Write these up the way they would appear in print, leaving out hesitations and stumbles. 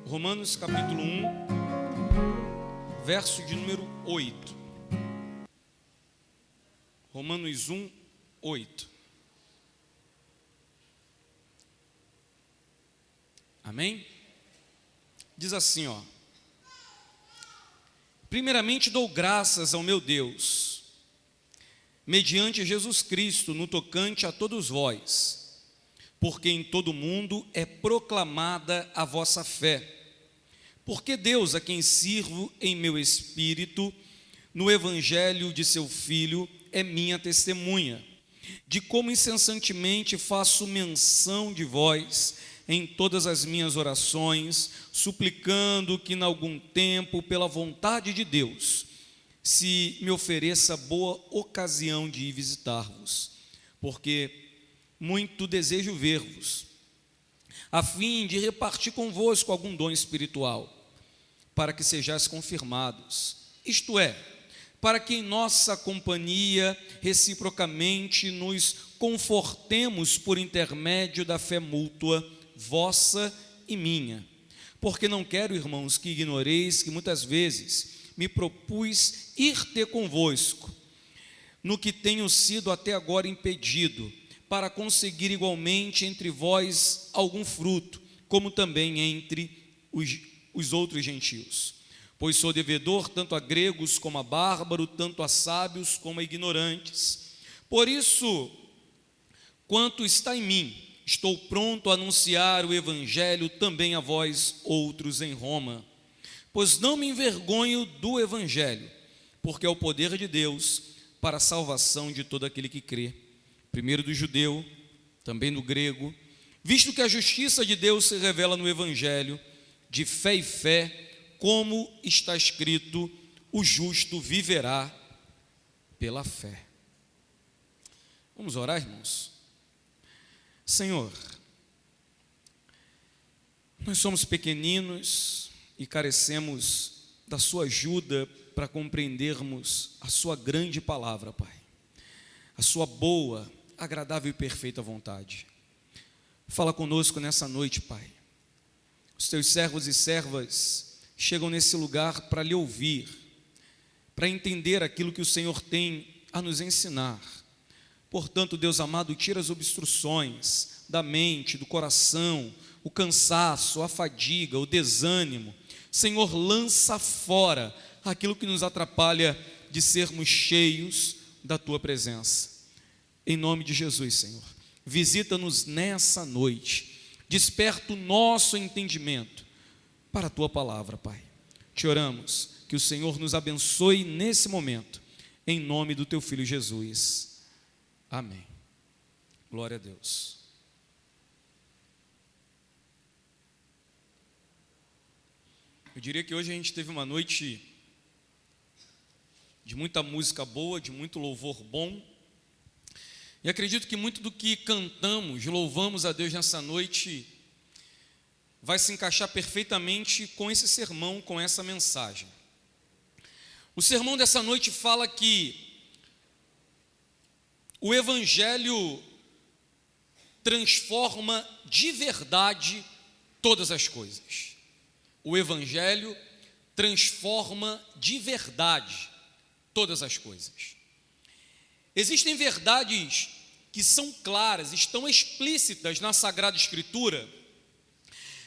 Romanos capítulo 1, verso de número 8. Romanos 1, 8. Amém? Diz assim, ó: primeiramente dou graças ao meu Deus, mediante Jesus Cristo, no tocante a todos vós, porque em todo o mundo é proclamada a vossa fé. Porque Deus, a quem sirvo em meu espírito, no evangelho de seu Filho, é minha testemunha, de como incessantemente faço menção de vós em todas as minhas orações, suplicando que, em algum tempo, pela vontade de Deus, se me ofereça boa ocasião de ir visitar-vos, porque muito desejo ver-vos, a fim de repartir convosco algum dom espiritual, para que sejais confirmados, isto é, para que em nossa companhia reciprocamente nos confortemos por intermédio da fé mútua, vossa e minha. Porque não quero, irmãos, que ignoreis que muitas vezes me propus ir ter convosco, no que tenho sido até agora impedido, para conseguir igualmente entre vós algum fruto, como também entre os outros gentios. Pois sou devedor tanto a gregos como a bárbaros, tanto a sábios como a ignorantes. Por isso, quanto está em mim, estou pronto a anunciar o evangelho também a vós outros em Roma. Pois não me envergonho do evangelho, porque é o poder de Deus para a salvação de todo aquele que crê, primeiro do judeu, também do grego, visto que a justiça de Deus se revela no evangelho, de fé em fé, como está escrito, o justo viverá pela fé. Vamos orar, irmãos? Senhor, nós somos pequeninos e carecemos da sua ajuda para compreendermos a sua grande palavra, Pai, a sua boa, agradável e perfeita vontade. Fala conosco nessa noite, Pai. Os teus servos e servas chegam nesse lugar para lhe ouvir, para entender aquilo que o Senhor tem a nos ensinar. Portanto, Deus amado, tira as obstruções da mente, do coração, o cansaço, a fadiga, o desânimo. Senhor, lança fora aquilo que nos atrapalha de sermos cheios da Tua presença. Em nome de Jesus, Senhor, visita-nos nessa noite. Desperta o nosso entendimento para a Tua palavra, Pai. Te oramos que o Senhor nos abençoe nesse momento, em nome do Teu Filho Jesus. Amém. Glória a Deus. Eu diria que hoje a gente teve uma noite de muita música boa, de muito louvor bom. E acredito que muito do que cantamos, louvamos a Deus nessa noite, vai se encaixar perfeitamente com esse sermão, com essa mensagem. O sermão dessa noite fala que o Evangelho transforma de verdade todas as coisas. O Evangelho transforma de verdade todas as coisas. Existem verdades que são claras, estão explícitas na Sagrada Escritura,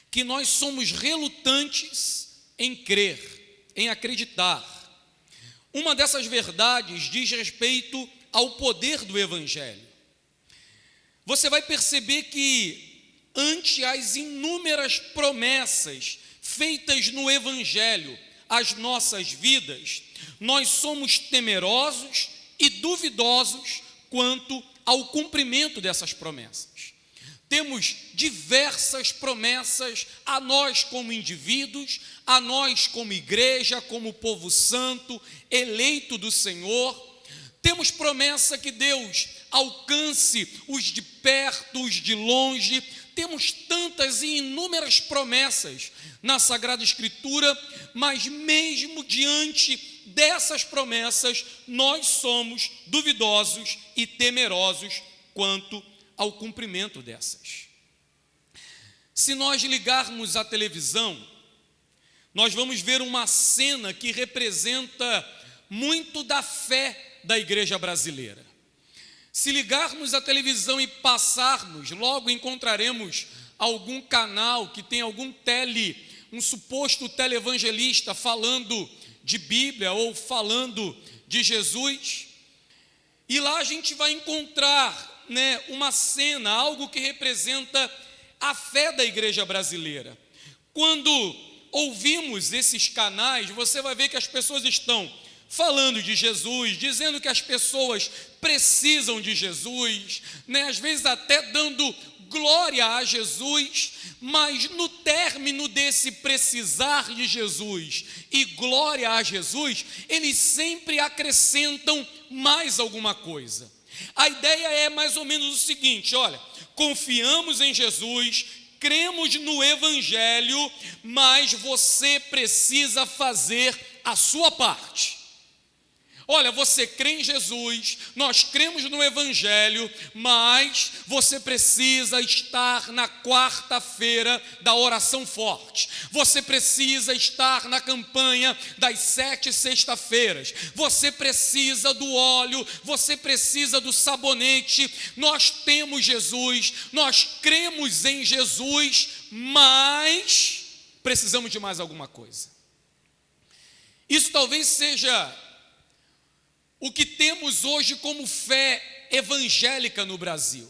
que nós somos relutantes em crer, em acreditar. Uma dessas verdades diz respeito ao poder do Evangelho. Você vai perceber que, ante as inúmeras promessas feitas no Evangelho às nossas vidas, nós somos temerosos e duvidosos quanto ao cumprimento dessas promessas. Temos diversas promessas a nós como indivíduos, a nós como igreja, como povo santo, eleito do Senhor. Temos promessa que Deus alcance os de perto, os de longe. Temos tantas e inúmeras promessas na Sagrada Escritura, mas mesmo diante dessas promessas, nós somos duvidosos e temerosos quanto ao cumprimento dessas. Se nós ligarmos a televisão, nós vamos ver uma cena que representa muito da fé da igreja brasileira. Se ligarmos a televisão e passarmos, logo encontraremos algum canal que tem um suposto televangelista falando de Bíblia ou falando de Jesus. E lá a gente vai encontrar, uma cena, algo que representa a fé da igreja brasileira. Quando ouvimos esses canais, você vai ver que as pessoas estão falando de Jesus, dizendo que as pessoas precisam de Jesus, às vezes até dando glória a Jesus, mas no término desse precisar de Jesus e glória a Jesus, eles sempre acrescentam mais alguma coisa. A ideia é mais ou menos o seguinte: olha, confiamos em Jesus, cremos no Evangelho, mas você precisa fazer a sua parte. Olha, você crê em Jesus, nós cremos no Evangelho, mas você precisa estar na quarta-feira da oração forte. Você precisa estar na campanha das 7 sexta-feiras. Você precisa do óleo, você precisa do sabonete. Nós temos Jesus, nós cremos em Jesus, mas precisamos de mais alguma coisa. Isso talvez seja o que temos hoje como fé evangélica no Brasil.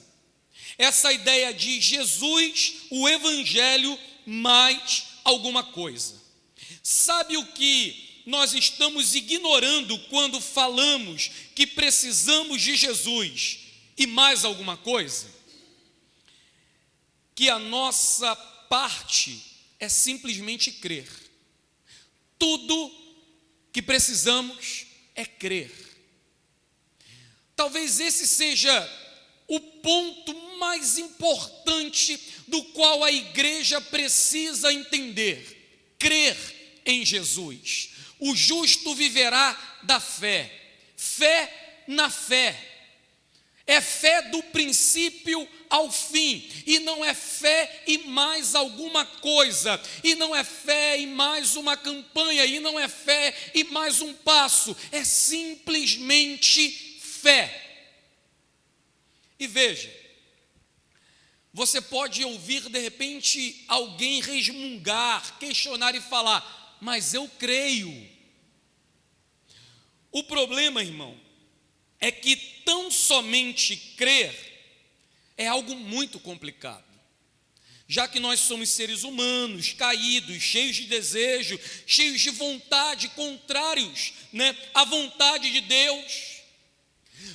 Essa ideia de Jesus, o Evangelho, mais alguma coisa. Sabe o que nós estamos ignorando quando falamos que precisamos de Jesus e mais alguma coisa? Que a nossa parte é simplesmente crer. Tudo que precisamos é crer. Talvez esse seja o ponto mais importante do qual a igreja precisa entender: crer em Jesus. O justo viverá da fé. Fé na fé. É fé do princípio ao fim, e não é fé e mais alguma coisa, e não é fé e mais uma campanha, e não é fé e mais um passo, é simplesmente fé. E veja, você pode ouvir de repente alguém resmungar, questionar e falar: mas eu creio. O problema, irmão, é que tão somente crer é algo muito complicado, já que nós somos seres humanos, caídos, cheios de desejo, cheios de vontade, contrários, à vontade de Deus.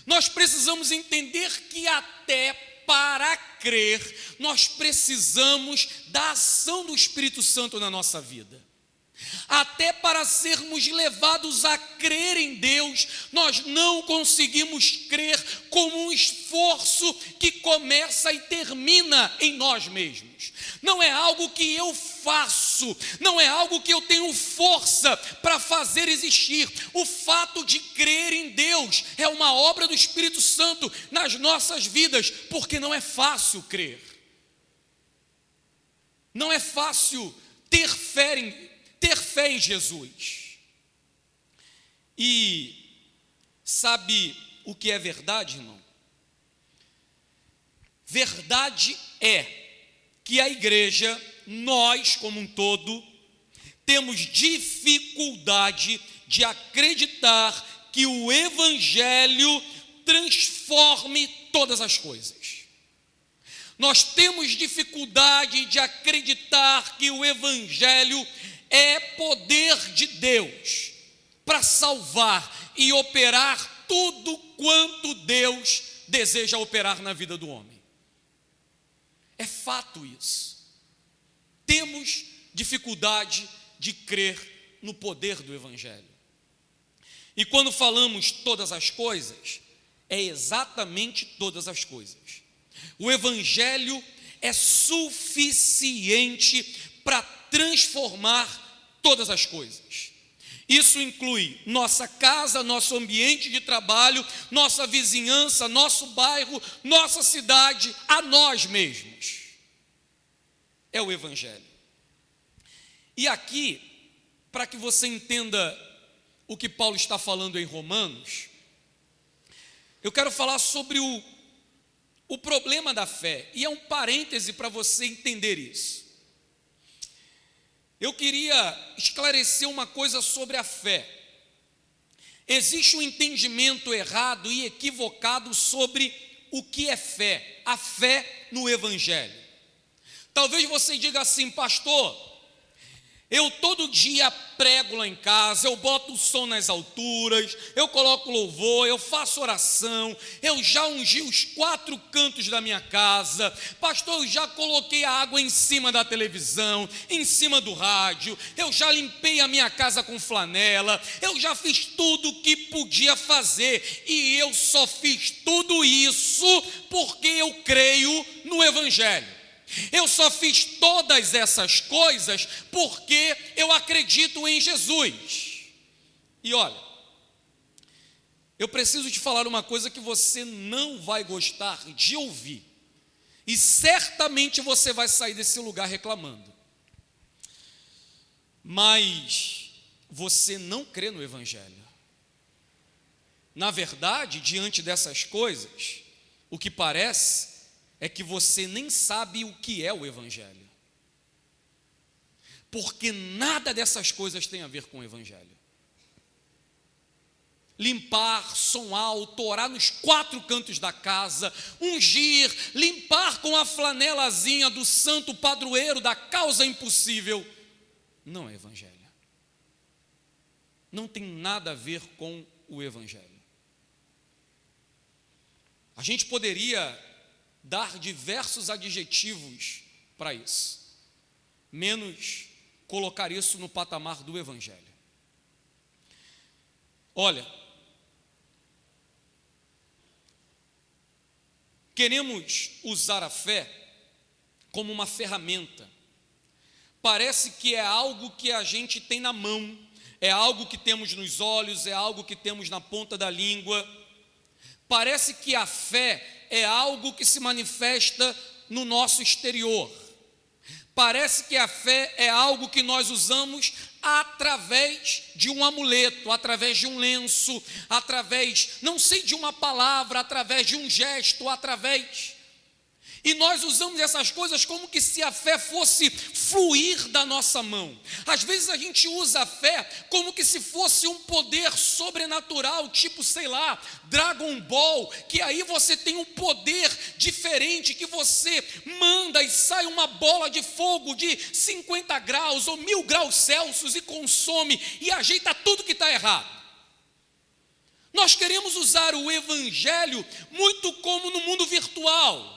Nós precisamos entender que até para crer, nós precisamos da ação do Espírito Santo na nossa vida. Até para sermos levados a crer em Deus, nós não conseguimos crer como um esforço que começa e termina em nós mesmos. Não é algo que eu faço, não é algo que eu tenho força para fazer existir. O fato de crer em Deus é uma obra do Espírito Santo nas nossas vidas, porque não é fácil crer. Não é fácil ter fé em Jesus. E sabe o que é verdade, irmão? Verdade é que a igreja, nós como um todo, temos dificuldade de acreditar que o Evangelho transforme todas as coisas. Nós temos dificuldade de acreditar que o Evangelho é poder de Deus para salvar e operar tudo quanto Deus deseja operar na vida do homem. É fato isso. Temos dificuldade de crer no poder do Evangelho. E quando falamos todas as coisas, é exatamente todas as coisas. O Evangelho é suficiente para transformar todas as coisas. Isso inclui nossa casa, nosso ambiente de trabalho, nossa vizinhança, nosso bairro, nossa cidade, a nós mesmos. É o Evangelho. E aqui para que você entenda o que Paulo está falando em Romanos, eu quero falar sobre o problema da fé, e é um parêntese para você entender isso. Eu queria esclarecer uma coisa sobre a fé. Existe um entendimento errado e equivocado sobre o que é fé, a fé no Evangelho. Talvez você diga assim: pastor, eu todo dia prego lá em casa, eu boto o som nas alturas, eu coloco louvor, eu faço oração, eu já ungi os 4 cantos da minha casa, pastor, eu já coloquei a água em cima da televisão, em cima do rádio, eu já limpei a minha casa com flanela, eu já fiz tudo o que podia fazer, e eu só fiz tudo isso porque eu creio no Evangelho. Eu só fiz todas essas coisas porque eu acredito em Jesus. E olha, eu preciso te falar uma coisa que você não vai gostar de ouvir, e certamente você vai sair desse lugar reclamando, mas você não crê no Evangelho. Na verdade, diante dessas coisas, o que parece é que você nem sabe o que é o Evangelho, porque nada dessas coisas tem a ver com o Evangelho. Limpar, som alto, orar nos 4 cantos da casa, ungir, limpar com a flanelazinha do santo padroeiro da causa impossível, não é Evangelho. Não tem nada a ver com o Evangelho. A gente poderia dar diversos adjetivos para isso, menos colocar isso no patamar do Evangelho. Olha, queremos usar a fé como uma ferramenta. Parece que é algo que a gente tem na mão, é algo que temos nos olhos, é algo que temos na ponta da língua. Parece que a fé é algo que se manifesta no nosso exterior. Parece que a fé é algo que nós usamos através de um amuleto, através de um lenço, através, não sei, de uma palavra, através de um gesto, através... E nós usamos essas coisas como que se a fé fosse fluir da nossa mão. Às vezes a gente usa a fé como que se fosse um poder sobrenatural, tipo, sei lá, Dragon Ball, que aí você tem um poder diferente, que você manda e sai uma bola de fogo de 50 graus ou 1000 graus Celsius e consome e ajeita tudo que está errado. Nós queremos usar o Evangelho muito como no mundo virtual,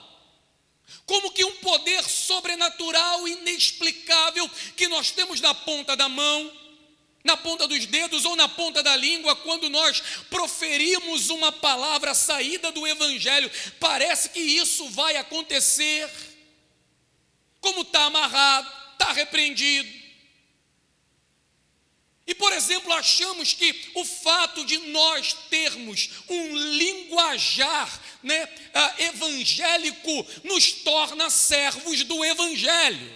como que um poder sobrenatural, inexplicável, que nós temos na ponta da mão, na ponta dos dedos ou na ponta da língua, quando nós proferimos uma palavra saída do Evangelho, parece que isso vai acontecer, como está amarrado, está repreendido. E, por exemplo, achamos que o fato de nós termos um linguajar, evangélico, nos torna servos do Evangelho,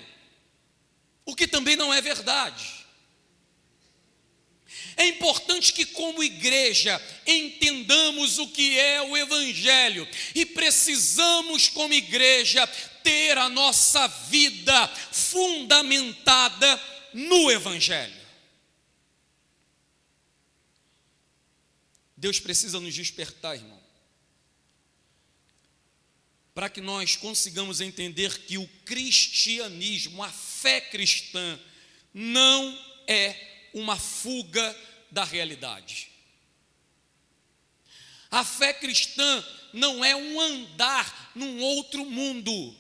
o que também não é verdade. É importante que, como igreja, entendamos o que é o Evangelho, e precisamos, como igreja, ter a nossa vida fundamentada no Evangelho. Deus precisa nos despertar, irmão, para que nós consigamos entender que o cristianismo, a fé cristã, não é uma fuga da realidade. A fé cristã não é um andar num outro mundo,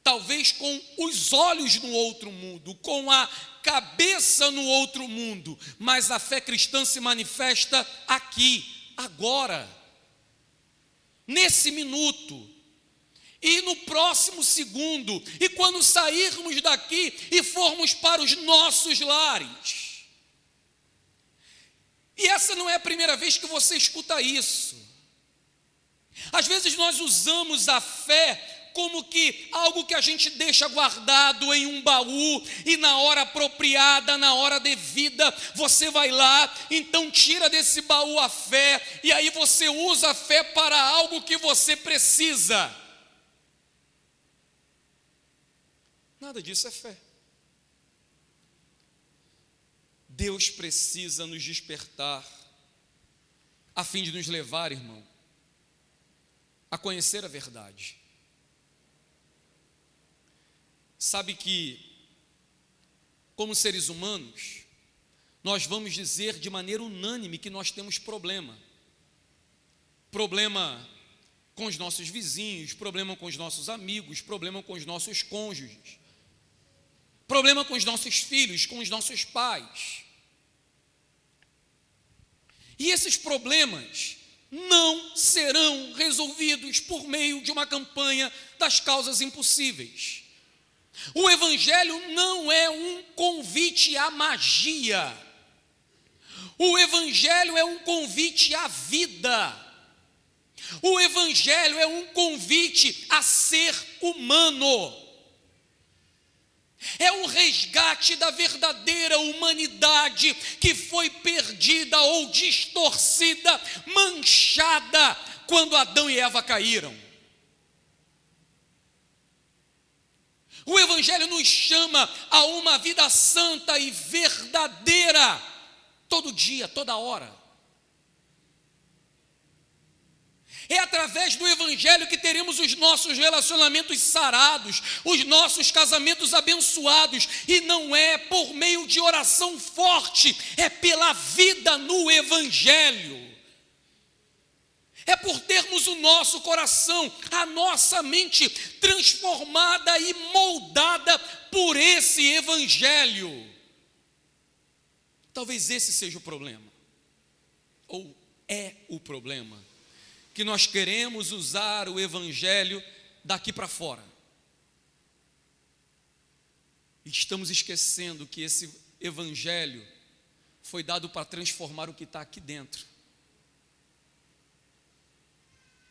talvez com os olhos no outro mundo, com a cabeça no outro mundo, mas a fé cristã se manifesta aqui, agora, nesse minuto, e no próximo segundo, e quando sairmos daqui e formos para os nossos lares. E essa não é a primeira vez que você escuta isso. Às vezes nós usamos a fé como que algo que a gente deixa guardado em um baú, e na hora apropriada, na hora devida, você vai lá, então tira desse baú a fé, e aí você usa a fé para algo que você precisa. Nada disso é fé. Deus precisa nos despertar, a fim de nos levar, irmão, a conhecer a verdade. Sabe que, como seres humanos, nós vamos dizer de maneira unânime que nós temos problema. Problema com os nossos vizinhos, problema com os nossos amigos, problema com os nossos cônjuges, problema com os nossos filhos, com os nossos pais. E esses problemas não serão resolvidos por meio de uma campanha das causas impossíveis. O Evangelho não é um convite à magia. O Evangelho é um convite à vida. O Evangelho é um convite a ser humano. É um resgate da verdadeira humanidade que foi perdida ou distorcida, manchada, quando Adão e Eva caíram. O Evangelho nos chama a uma vida santa e verdadeira, todo dia, toda hora. É através do Evangelho que teremos os nossos relacionamentos sarados, os nossos casamentos abençoados, e não é por meio de oração forte, é pela vida no Evangelho. É por termos o nosso coração, a nossa mente transformada e moldada por esse Evangelho. Talvez esse seja o problema, ou é o problema, que nós queremos usar o Evangelho daqui para fora. E estamos esquecendo que esse Evangelho foi dado para transformar o que está aqui dentro.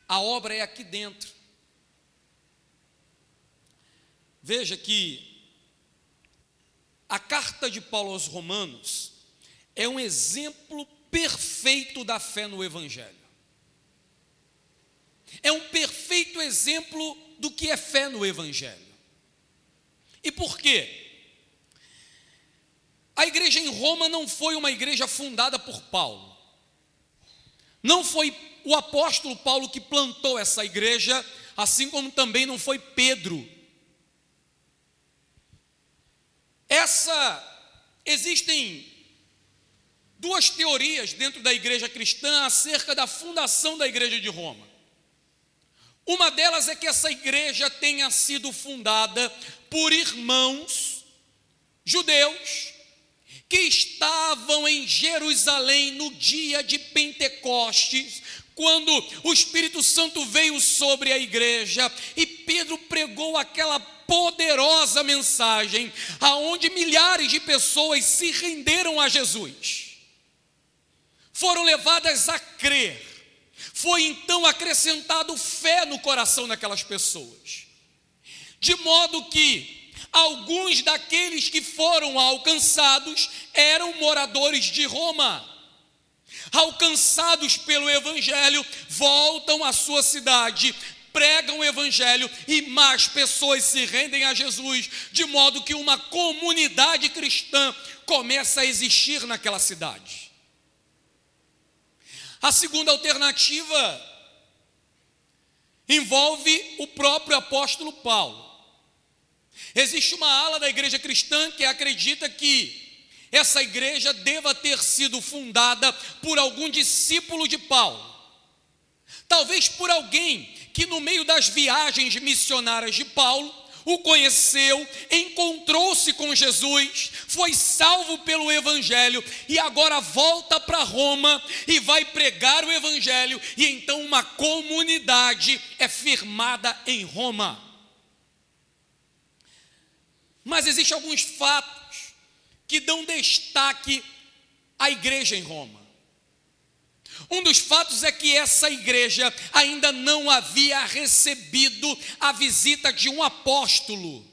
A obra é aqui dentro. Veja que a carta de Paulo aos Romanos é um exemplo perfeito da fé no Evangelho. É um perfeito exemplo do que é fé no Evangelho. E por quê? A igreja em Roma não foi uma igreja fundada por Paulo. Não foi o apóstolo Paulo que plantou essa igreja, assim como também não foi Pedro. Existem duas teorias dentro da igreja cristã acerca da fundação da igreja de Roma. Uma delas é que essa igreja tenha sido fundada por irmãos judeus que estavam em Jerusalém no dia de Pentecostes, quando o Espírito Santo veio sobre a igreja e Pedro pregou aquela poderosa mensagem, aonde milhares de pessoas se renderam a Jesus, foram levadas a crer. Foi então acrescentado fé no coração daquelas pessoas, de modo que alguns daqueles que foram alcançados eram moradores de Roma. Alcançados pelo Evangelho, voltam à sua cidade, pregam o Evangelho e mais pessoas se rendem a Jesus, de modo que uma comunidade cristã começa a existir naquela cidade. A segunda alternativa envolve o próprio apóstolo Paulo. Existe uma ala da igreja cristã que acredita que essa igreja deva ter sido fundada por algum discípulo de Paulo. Talvez por alguém que no meio das viagens missionárias de Paulo o conheceu, encontrou-se com Jesus, foi salvo pelo Evangelho e agora volta para Roma e vai pregar o Evangelho, e então uma comunidade é firmada em Roma. Mas existem alguns fatos que dão destaque à igreja em Roma. Um dos fatos é que essa igreja ainda não havia recebido a visita de um apóstolo,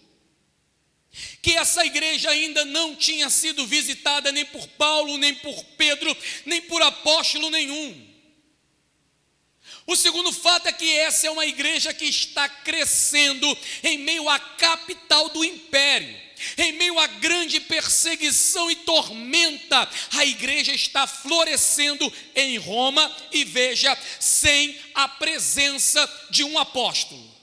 que essa igreja ainda não tinha sido visitada nem por Paulo, nem por Pedro, nem por apóstolo nenhum. O segundo fato é que essa é uma igreja que está crescendo em meio à capital do império, em meio à grande perseguição e tormenta. A igreja está florescendo em Roma e, veja, sem a presença de um apóstolo.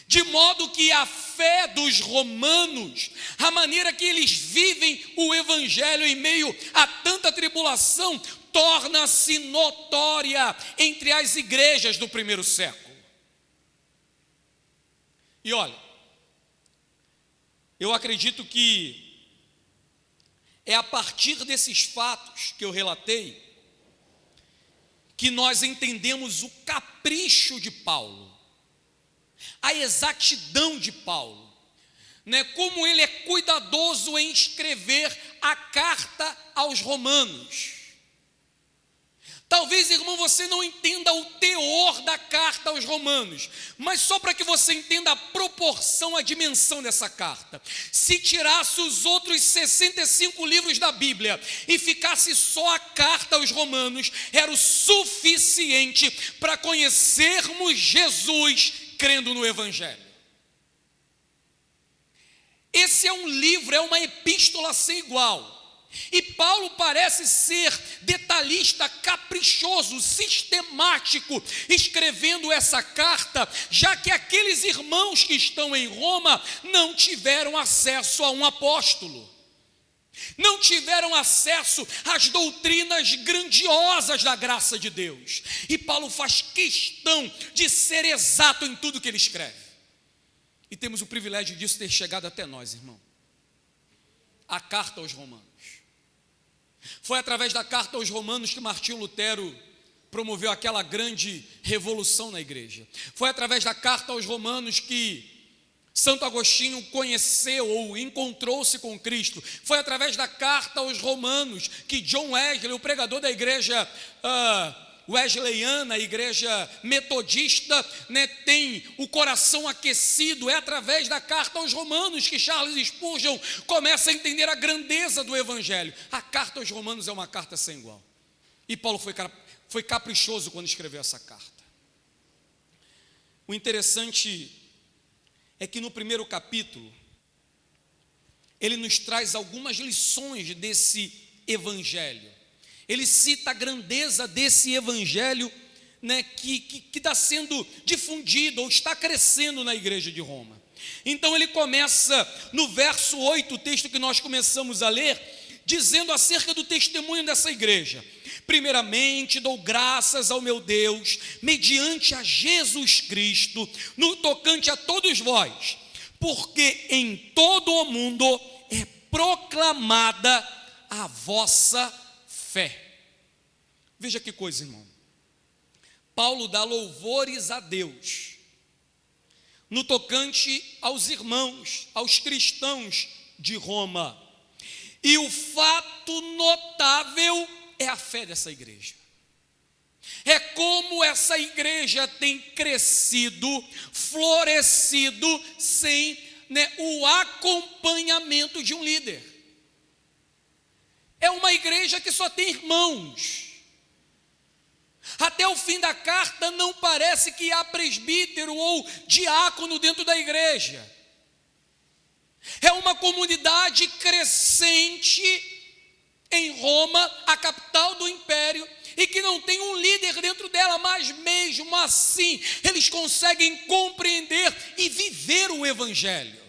De modo que a fé dos romanos, a maneira que eles vivem o evangelho em meio a tanta tribulação, torna-se notória entre as igrejas do primeiro século. E olha, eu acredito que é a partir desses fatos que eu relatei que nós entendemos o capricho de Paulo, a exatidão de Paulo, né? Como ele é cuidadoso em escrever a carta aos romanos. Talvez, irmão, você não entenda o teor da carta aos romanos, mas só para que você entenda a proporção, a dimensão dessa carta. Se tirasse os outros 65 livros da Bíblia e ficasse só a carta aos romanos, era o suficiente para conhecermos Jesus crendo no evangelho. Esse é um livro, é uma epístola sem igual. E Paulo parece ser detalhista, caprichoso, sistemático, escrevendo essa carta, já que aqueles irmãos que estão em Roma não tiveram acesso a um apóstolo, não tiveram acesso às doutrinas grandiosas da graça de Deus. E Paulo faz questão de ser exato em tudo que ele escreve. E temos o privilégio disso ter chegado até nós, irmão. A carta aos romanos. Foi através da carta aos romanos que Martinho Lutero promoveu aquela grande revolução na igreja. Foi através da carta aos romanos que Santo Agostinho conheceu ou encontrou-se com Cristo. Foi através da carta aos romanos que John Wesley, o pregador da igreja wesleyana, a igreja metodista, né, tem o coração aquecido. É através da carta aos romanos que Charles Spurgeon começa a entender a grandeza do evangelho. A carta aos romanos é uma carta sem igual. E Paulo foi caprichoso quando escreveu essa carta. O interessante é que no primeiro capítulo ele nos traz algumas lições desse evangelho. Ele cita a grandeza desse evangelho, né, que está sendo difundido ou está crescendo na igreja de Roma. Então ele começa no verso 8, o texto que nós começamos a ler, dizendo acerca do testemunho dessa igreja. Primeiramente dou graças ao meu Deus, mediante a Jesus Cristo, no tocante a todos vós, porque em todo o mundo é proclamada a vossa fé. Veja que coisa, irmão. Paulo dá louvores a Deus no tocante aos irmãos, aos cristãos de Roma. E o fato notável é a fé dessa igreja. É como essa igreja tem crescido, florescido, sem, né, o acompanhamento de um líder. É uma igreja que só tem irmãos. Até o fim da carta não parece que há presbítero ou diácono dentro da igreja. É uma comunidade crescente em Roma, a capital do império, e que não tem um líder dentro dela, mas mesmo assim eles conseguem compreender e viver o evangelho.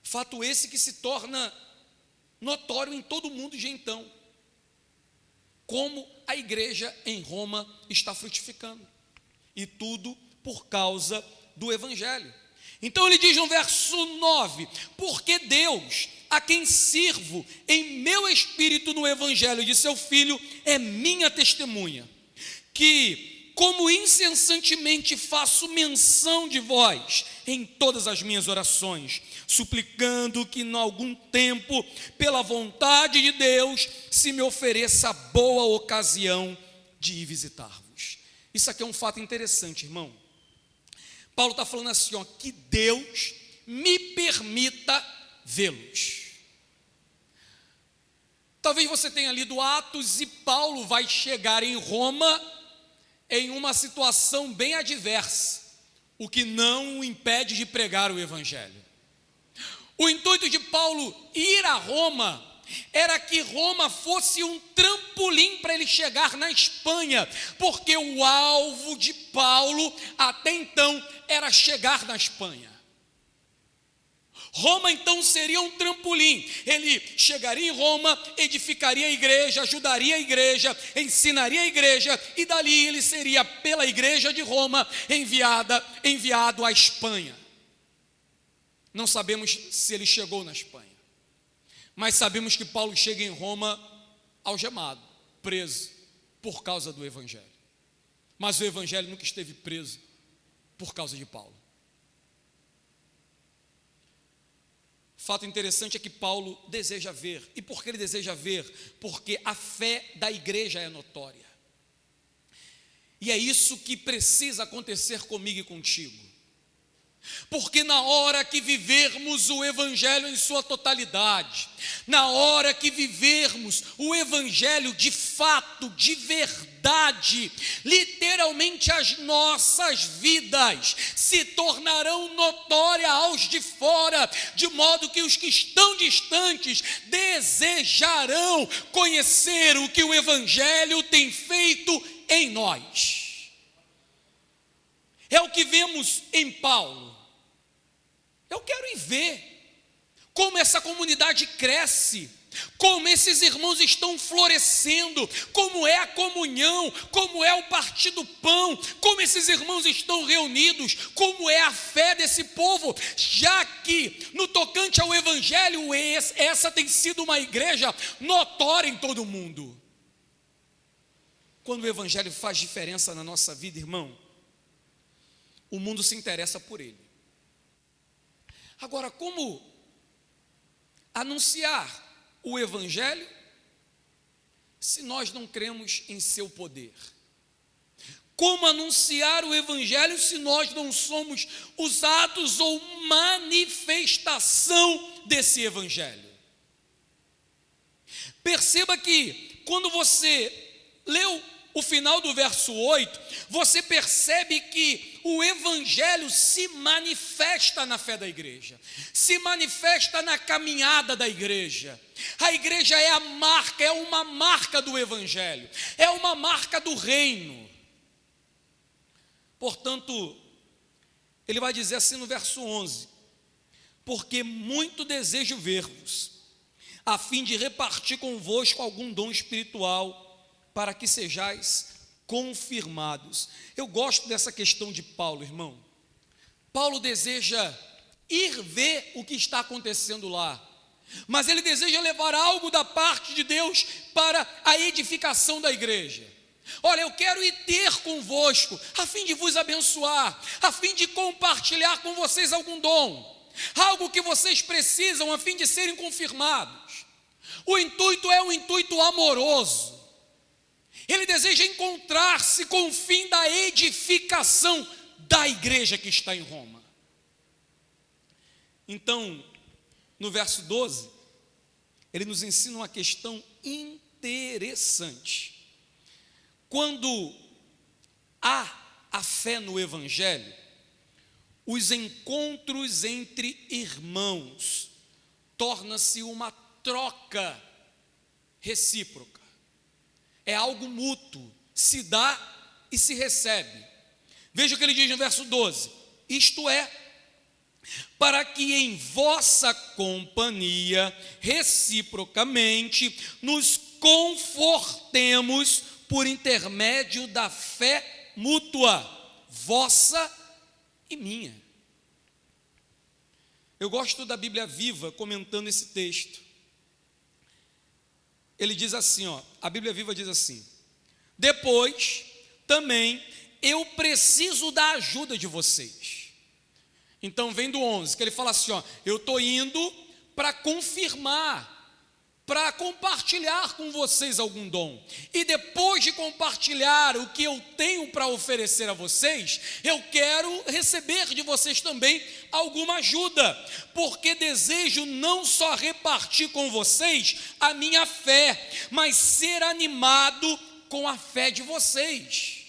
Fato esse que se torna notório em todo o mundo de então, como a igreja em Roma está frutificando, e tudo por causa do evangelho. Então ele diz no verso 9, porque Deus, a quem sirvo em meu espírito no evangelho de seu Filho, é minha testemunha, que como incessantemente faço menção de vós em todas as minhas orações, suplicando que em algum tempo, pela vontade de Deus, se me ofereça boa ocasião de ir visitar-vos. Isso aqui é um fato interessante, irmão. Paulo está falando assim, ó, que Deus me permita vê-los. Talvez você tenha lido Atos e Paulo vai chegar em Roma em uma situação bem adversa, o que não o impede de pregar o evangelho. O intuito de Paulo ir a Roma era que Roma fosse um trampolim para ele chegar na Espanha, porque o alvo de Paulo até então era chegar na Espanha. Roma então seria um trampolim, ele chegaria em Roma, edificaria a igreja, ajudaria a igreja, ensinaria a igreja, e dali ele seria pela igreja de Roma enviado à Espanha. Não sabemos se ele chegou na Espanha, mas sabemos que Paulo chega em Roma algemado, preso, por causa do evangelho. Mas o evangelho nunca esteve preso por causa de Paulo. Fato interessante é que Paulo deseja ver. E por que ele deseja ver? Porque a fé da igreja é notória. E é isso que precisa acontecer comigo e contigo. Porque na hora que vivermos o evangelho em sua totalidade, na hora que vivermos o evangelho de fato, de verdade, literalmente as nossas vidas se tornarão notórias aos de fora, de modo que os que estão distantes desejarão conhecer o que o evangelho tem feito em nós. É o que vemos em Paulo. Eu quero ir ver como essa comunidade cresce, como esses irmãos estão florescendo, como é a comunhão, como é o partir do pão, como esses irmãos estão reunidos, como é a fé desse povo, já que no tocante ao evangelho, essa tem sido uma igreja notória em todo o mundo. Quando o evangelho faz diferença na nossa vida, irmão, o mundo se interessa por ele. Agora, como anunciar o evangelho se nós não cremos em seu poder? Como anunciar o evangelho se nós não somos usados ou manifestação desse evangelho? Perceba que quando você leu o final do verso 8, você percebe que o evangelho se manifesta na fé da igreja, se manifesta na caminhada da igreja. A igreja é a marca, é uma marca do evangelho, é uma marca do reino. Portanto, ele vai dizer assim no verso 11: porque muito desejo ver-vos, a fim de repartir convosco algum dom espiritual, para que sejais confirmados. Eu gosto dessa questão de Paulo, irmão. Paulo deseja ir ver o que está acontecendo lá, mas ele deseja levar algo da parte de Deus para a edificação da igreja. Olha, eu quero ir ter convosco, a fim de vos abençoar, a fim de compartilhar com vocês algum dom, algo que vocês precisam a fim de serem confirmados. O intuito é um intuito amoroso. Ele deseja encontrar-se com o fim da edificação da igreja que está em Roma. Então, no verso 12, ele nos ensina uma questão interessante. Quando há a fé no evangelho, os encontros entre irmãos torna-se uma troca recíproca. É algo mútuo, se dá e se recebe. Veja o que ele diz no verso 12: isto é, para que em vossa companhia, reciprocamente, nos confortemos por intermédio da fé mútua, vossa e minha. Eu gosto da Bíblia Viva comentando esse texto. Ele diz assim, ó, a Bíblia Viva diz assim: depois também eu preciso da ajuda de vocês. Então vem do 11, que ele fala assim, ó, eu estou indo para confirmar, para compartilhar com vocês algum dom. E depois de compartilhar o que eu tenho para oferecer a vocês, eu quero receber de vocês também alguma ajuda, porque desejo não só repartir com vocês a minha fé, mas ser animado com a fé de vocês.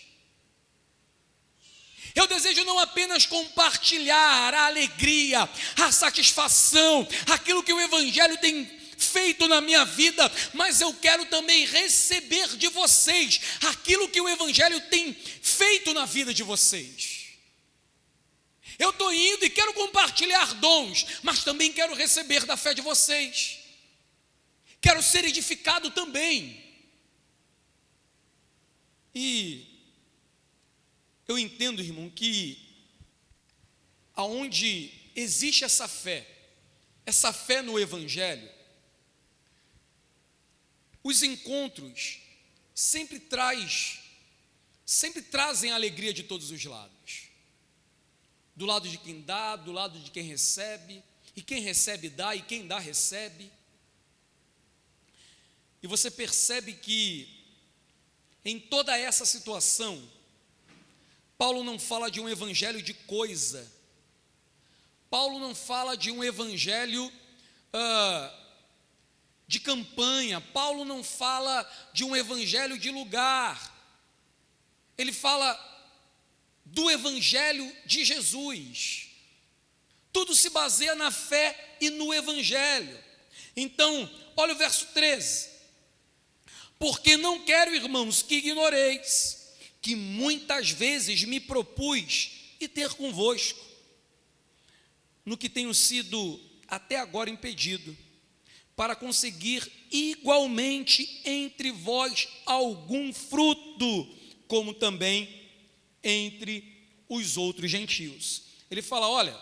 Eu desejo não apenas compartilhar a alegria, a satisfação, aquilo que o Evangelho tem feito na minha vida, mas eu quero também receber de vocês aquilo que o Evangelho tem feito na vida de vocês. Eu estou indo e quero compartilhar dons, mas também quero receber da fé de vocês. Quero ser edificado também. E eu entendo, irmão, que aonde existe essa fé no Evangelho, os encontros sempre trazem a alegria de todos os lados. Do lado de quem dá, do lado de quem recebe, e quem recebe dá, e quem dá recebe. E você percebe que em toda essa situação, Paulo não fala de um evangelho de coisa. Paulo não fala de um evangelho de campanha. Paulo não fala de um evangelho de lugar. Ele fala do evangelho de Jesus. Tudo se baseia na fé e no evangelho. Então, olha o verso 13. Porque não quero, irmãos, que ignoreis que muitas vezes me propus ir ter convosco, no que tenho sido até agora impedido, para conseguir igualmente entre vós algum fruto, como também entre os outros gentios. Ele fala, olha,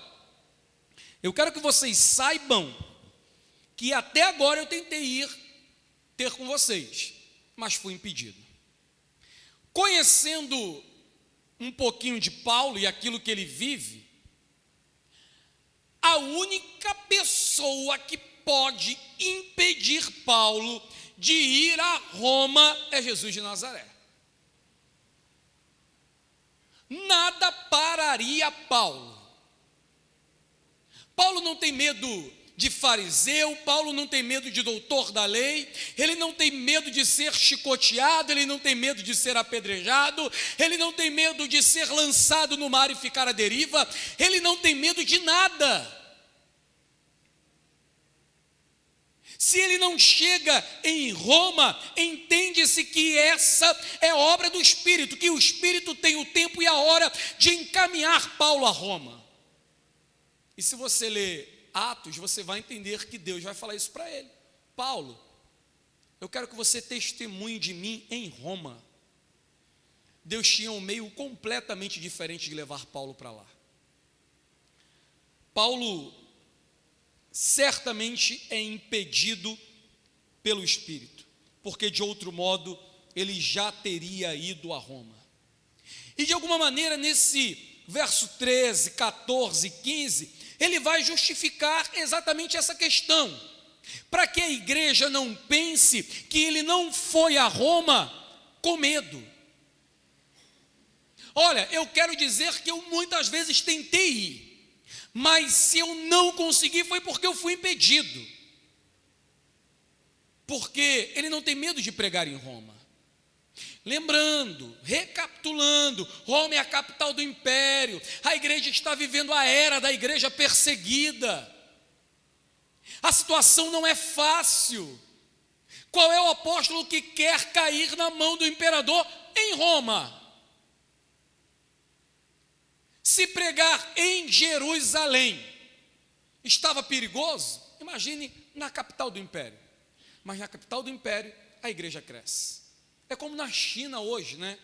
eu quero que vocês saibam que até agora eu tentei ir ter com vocês, mas fui impedido. Conhecendo um pouquinho de Paulo e aquilo que ele vive, a única pessoa que pode impedir Paulo de ir a Roma é Jesus de Nazaré. Nada pararia Paulo. Paulo não tem medo de fariseu, Paulo não tem medo de doutor da lei, ele não tem medo de ser chicoteado, ele não tem medo de ser apedrejado, ele não tem medo de ser lançado no mar e ficar à deriva, ele não tem medo de nada. Se ele não chega em Roma, entende-se que essa é obra do Espírito, que o Espírito tem o tempo e a hora de encaminhar Paulo a Roma. E se você ler Atos, você vai entender que Deus vai falar isso para ele. Paulo, eu quero que você testemunhe de mim em Roma. Deus tinha um meio completamente diferente de levar Paulo para lá. Paulo certamente é impedido pelo Espírito, porque de outro modo ele já teria ido a Roma. E de alguma maneira nesse verso 13, 14, 15, ele vai justificar exatamente essa questão, para que a igreja não pense que ele não foi a Roma com medo. Olha, eu quero dizer que eu muitas vezes tentei ir, mas se eu não consegui foi porque eu fui impedido. Porque ele não tem medo de pregar em Roma. Lembrando, recapitulando, Roma é a capital do império, a igreja está vivendo a era da igreja perseguida, a situação não é fácil. Qual é o apóstolo que quer cair na mão do imperador em Roma? Se pregar em Jerusalém estava perigoso, imagine na capital do império. Mas na capital do império a igreja cresce. É como na China hoje, né?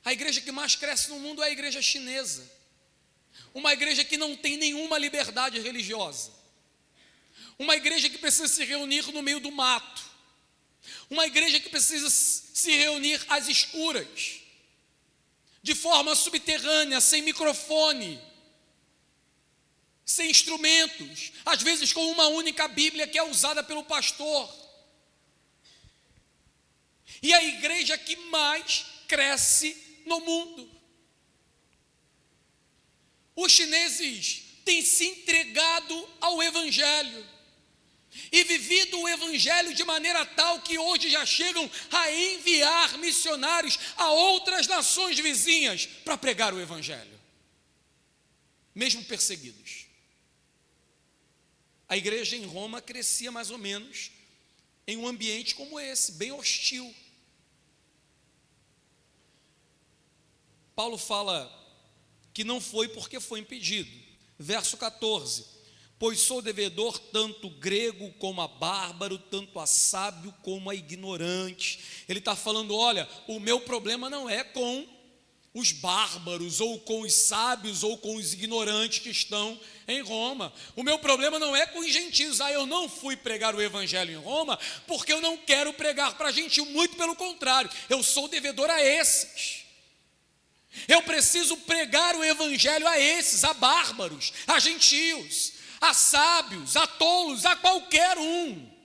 A igreja que mais cresce no mundo é a igreja chinesa. Uma igreja que não tem nenhuma liberdade religiosa. Uma igreja que precisa se reunir no meio do mato. Uma igreja que precisa se reunir às escuras. de forma subterrânea, sem microfone, sem instrumentos, às vezes com uma única Bíblia que é usada pelo pastor. E a igreja que mais cresce no mundo. Os chineses têm se entregado ao Evangelho e vivido o Evangelho de maneira tal que hoje já chegam a enviar missionários a outras nações vizinhas para pregar o Evangelho, mesmo perseguidos. A igreja em Roma crescia mais ou menos em um ambiente como esse, bem hostil. Paulo fala que não foi porque foi impedido. Verso 14: pois sou devedor tanto grego como a bárbaro, tanto a sábio como a ignorante. Ele está falando, olha, o meu problema não é com os bárbaros, ou com os sábios, ou com os ignorantes que estão em Roma. O meu problema não é com os gentios. Eu não fui pregar o evangelho em Roma, porque eu não quero pregar para gentio, muito pelo contrário, eu sou devedor a esses. Eu preciso pregar o evangelho a esses, a bárbaros, a gentios, a sábios, a tolos, a qualquer um.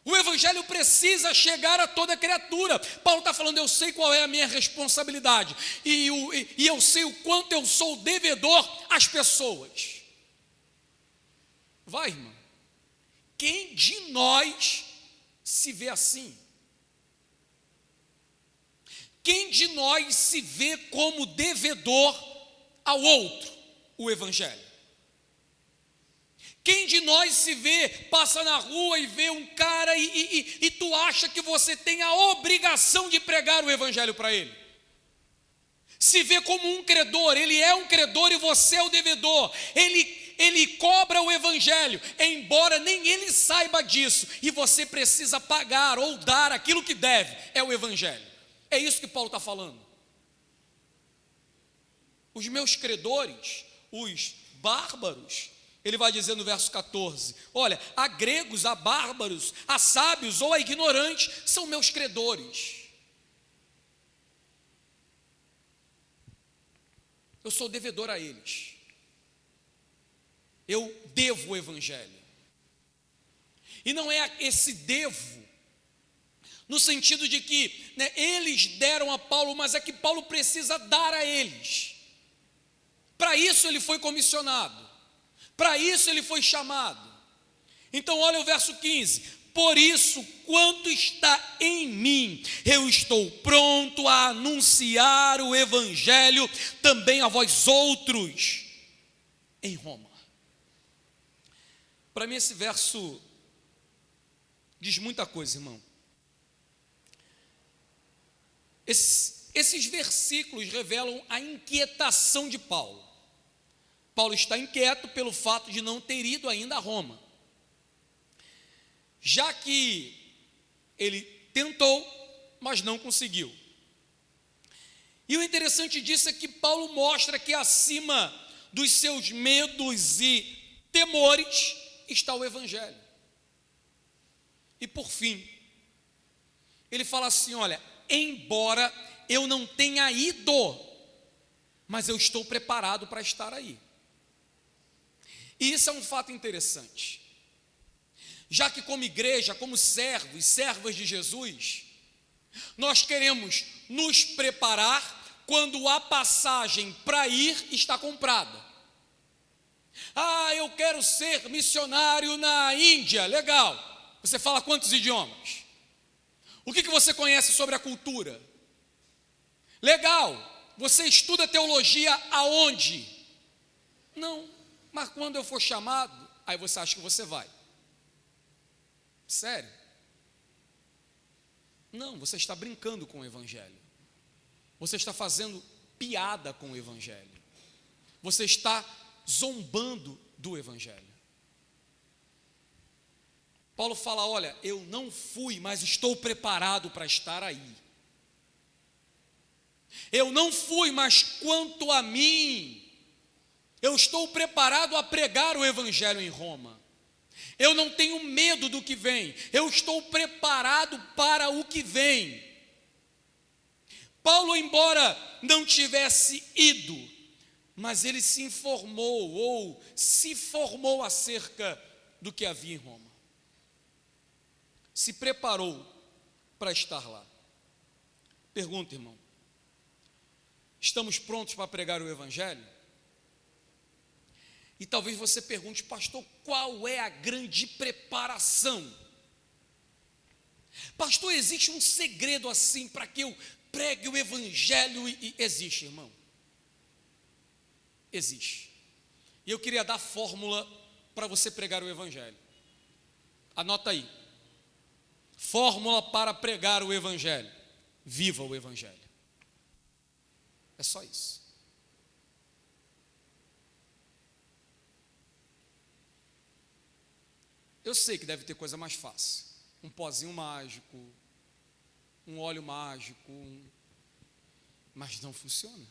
O evangelho precisa chegar a toda criatura. Paulo está falando, eu sei qual é a minha responsabilidade, e eu sei o quanto eu sou devedor às pessoas. Vai, irmão, quem de nós se vê assim? Quem de nós se vê como devedor ao outro, o evangelho? Quem de nós se vê, passa na rua e vê um cara e tu acha que você tem a obrigação de pregar o evangelho para ele? Se vê como um credor, ele é um credor e você é o devedor. Ele cobra o evangelho, embora nem ele saiba disso, e você precisa pagar ou dar aquilo que deve, é o evangelho. É isso que Paulo está falando. Os meus credores, os bárbaros, ele vai dizer no verso 14, olha, a gregos, a bárbaros, a sábios ou a ignorantes, são meus credores. Eu sou devedor a eles. Eu devo o evangelho. E não é esse devo no sentido de que eles deram a Paulo, mas é que Paulo precisa dar a eles. Para isso ele foi comissionado, para isso ele foi chamado. Então olha o verso 15: por isso, quanto está em mim, eu estou pronto a anunciar o evangelho também a vós outros em Roma. Para mim esse verso diz muita coisa, irmão. Esses versículos revelam a inquietação de Paulo. Paulo está inquieto pelo fato de não ter ido ainda a Roma, já que ele tentou, mas não conseguiu. E o interessante disso é que Paulo mostra que acima dos seus medos e temores está o evangelho. E por fim, ele fala assim, olha, embora eu não tenha ido, mas eu estou preparado para estar aí. E isso é um fato interessante, já que como igreja, como servos e servas de Jesus, nós queremos nos preparar quando a passagem para ir está comprada. Eu quero ser missionário na Índia, legal. Você fala quantos idiomas? O que você conhece sobre a cultura? Legal. Você estuda teologia aonde? Não, mas quando eu for chamado, aí você acha que você vai. Sério? Não, você está brincando com o evangelho. Você está fazendo piada com o evangelho. Você está zombando do evangelho. Paulo fala, olha, eu não fui, mas estou preparado para estar aí. Eu não fui, mas quanto a mim, eu estou preparado a pregar o evangelho em Roma. Eu não tenho medo do que vem, eu estou preparado para o que vem. Paulo, embora não tivesse ido, mas ele se informou ou se formou acerca do que havia em Roma. Se preparou para estar lá. Pergunta, irmão: estamos prontos para pregar o Evangelho? E talvez você pergunte: pastor, qual é a grande preparação? Pastor, existe um segredo assim para que eu pregue o Evangelho? E existe, irmão. Existe. E eu queria dar fórmula para você pregar o Evangelho. Anota aí. Fórmula para pregar o Evangelho: viva o Evangelho. É só isso. Eu sei que deve ter coisa mais fácil: um pozinho mágico, um óleo mágico, mas não funciona.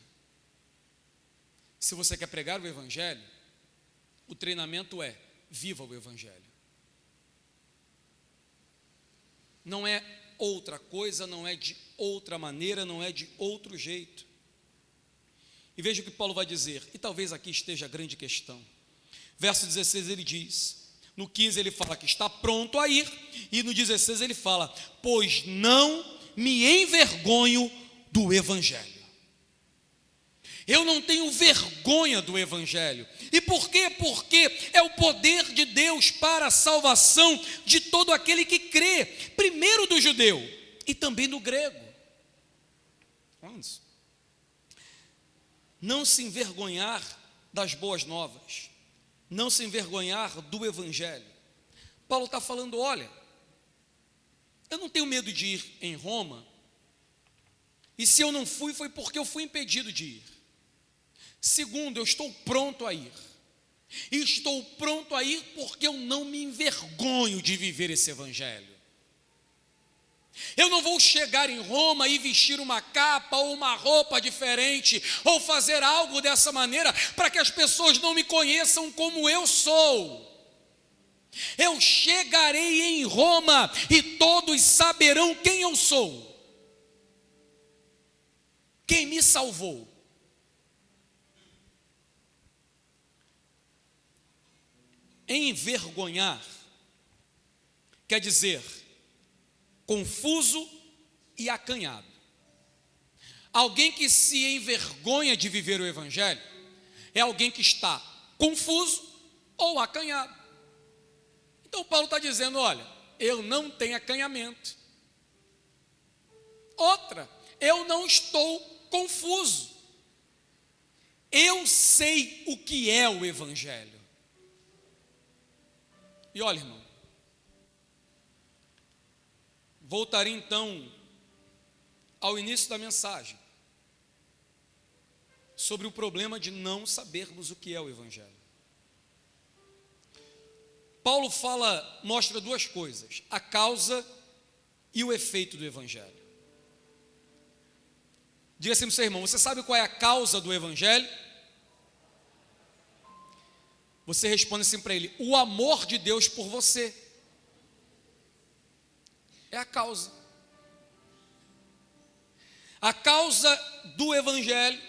Se você quer pregar o Evangelho, o treinamento é: viva o Evangelho. Não é outra coisa, não é de outra maneira, não é de outro jeito. E veja o que Paulo vai dizer, e talvez aqui esteja a grande questão. Verso 16 ele diz, no 15 ele fala que está pronto a ir, e no 16 ele fala: pois não me envergonho do Evangelho. Eu não tenho vergonha do Evangelho. E por quê? Porque é o poder de Deus para a salvação de todo aquele que crê, primeiro do judeu e também do grego. Vamos. Não se envergonhar das boas novas, não se envergonhar do Evangelho. Paulo está falando: olha, eu não tenho medo de ir em Roma, e se eu não fui, foi porque eu fui impedido de ir. Segundo, eu estou pronto a ir. E estou pronto a ir porque eu não me envergonho de viver esse Evangelho. Eu não vou chegar em Roma e vestir uma capa ou uma roupa diferente, ou fazer algo dessa maneira para que as pessoas não me conheçam como eu sou. Eu chegarei em Roma e todos saberão quem eu sou, quem me salvou. Envergonhar quer dizer confuso e acanhado. Alguém que se envergonha de viver o Evangelho é alguém que está confuso ou acanhado. Então Paulo está dizendo: olha, eu não tenho acanhamento. Outra, eu não estou confuso. Eu sei o que é o Evangelho. E olha, irmão, voltarei então ao início da mensagem, sobre o problema de não sabermos o que é o Evangelho. Paulo mostra duas coisas: a causa e o efeito do Evangelho. Diga assim para o seu irmão: você sabe qual é a causa do Evangelho? Você responde assim para ele: o amor de Deus por você. É a causa. A causa do Evangelho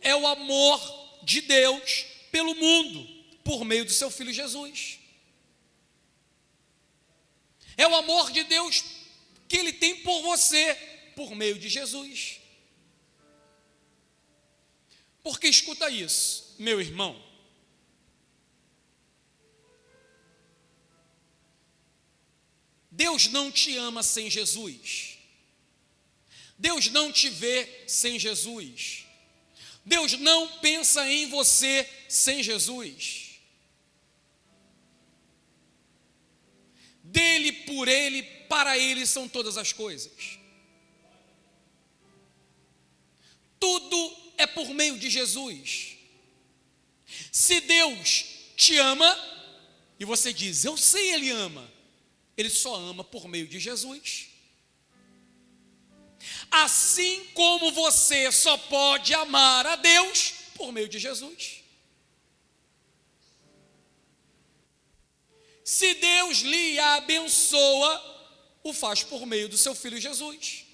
é o amor de Deus pelo mundo, por meio do seu Filho Jesus. É o amor de Deus que Ele tem por você, por meio de Jesus. Porque escuta isso, meu irmão. Deus não te ama sem Jesus. Deus não te vê sem Jesus. Deus não pensa em você sem Jesus. Dele, por Ele, para Ele são todas as coisas. Tudo é por meio de Jesus. Se Deus te ama, e você diz: eu sei, Ele ama. Ele só ama por meio de Jesus. Assim como você só pode amar a Deus por meio de Jesus. Se Deus lhe abençoa, o faz por meio do seu Filho Jesus.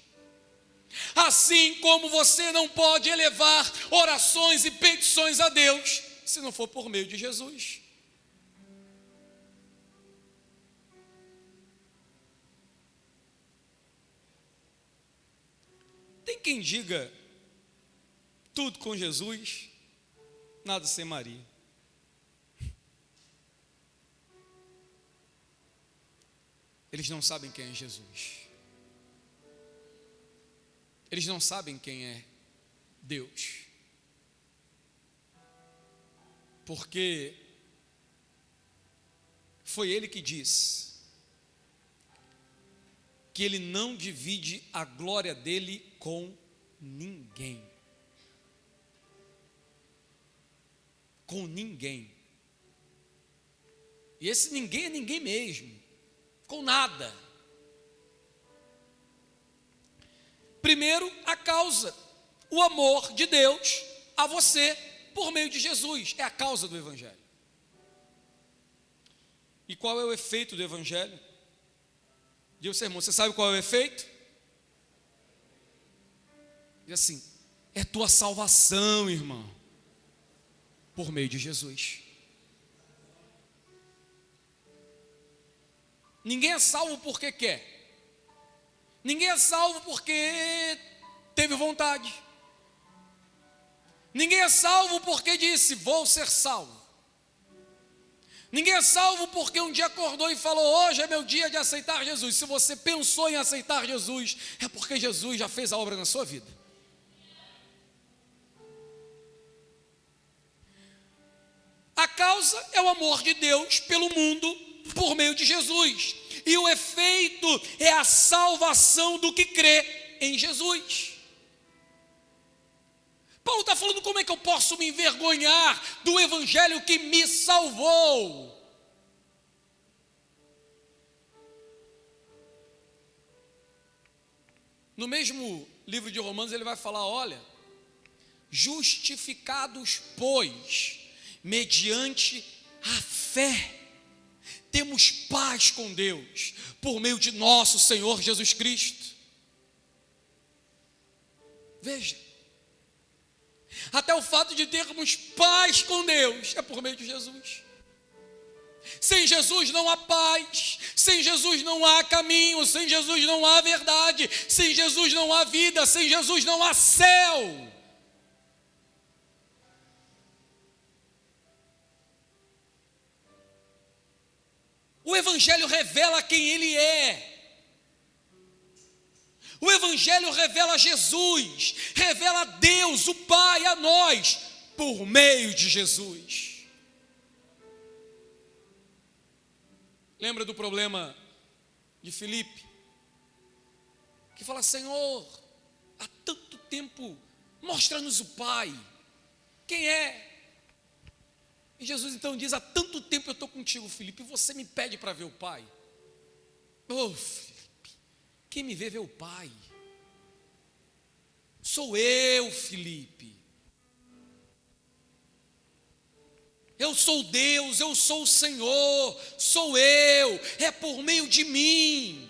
Assim como você não pode elevar orações e petições a Deus, se não for por meio de Jesus. Tem quem diga, tudo com Jesus, nada sem Maria. Eles não sabem quem é Jesus. Eles não sabem quem é Deus. Porque foi Ele que disse que Ele não divide a glória dele com ninguém. Com ninguém. E esse ninguém é ninguém mesmo. Com nada. Primeiro, a causa, o amor de Deus a você por meio de Jesus, é a causa do Evangelho. E qual é o efeito do Evangelho? Diga, irmão, você sabe qual é o efeito? Diz assim, é tua salvação, irmão, por meio de Jesus. Ninguém é salvo porque quer. Ninguém é salvo porque teve vontade. Ninguém é salvo porque disse, vou ser salvo. Ninguém é salvo porque um dia acordou e falou, hoje é meu dia de aceitar Jesus. Se você pensou em aceitar Jesus, é porque Jesus já fez a obra na sua vida. A causa é o amor de Deus pelo mundo por meio de Jesus. E o efeito é a salvação do que crê em Jesus. Paulo está falando como é que eu posso me envergonhar do Evangelho que me salvou. No mesmo livro de Romanos ele vai falar, olha, justificados, pois, mediante a fé, temos paz com Deus, por meio de nosso Senhor Jesus Cristo. Veja, até o fato de termos paz com Deus é por meio de Jesus. Sem Jesus não há paz, sem Jesus não há caminho, sem Jesus não há verdade, sem Jesus não há vida, sem Jesus não há céu. O Evangelho revela quem Ele é. O Evangelho revela Jesus, revela Deus, o Pai, a nós, por meio de Jesus. Lembra do problema de Filipe? Que fala, Senhor, há tanto tempo, mostra-nos o Pai. Quem é? E Jesus então diz, há tanto tempo eu estou contigo, Filipe, e você me pede para ver o Pai. Oh, Filipe, quem me vê o Pai. Sou eu, Filipe. Eu sou Deus, eu sou o Senhor, sou eu, é por meio de mim.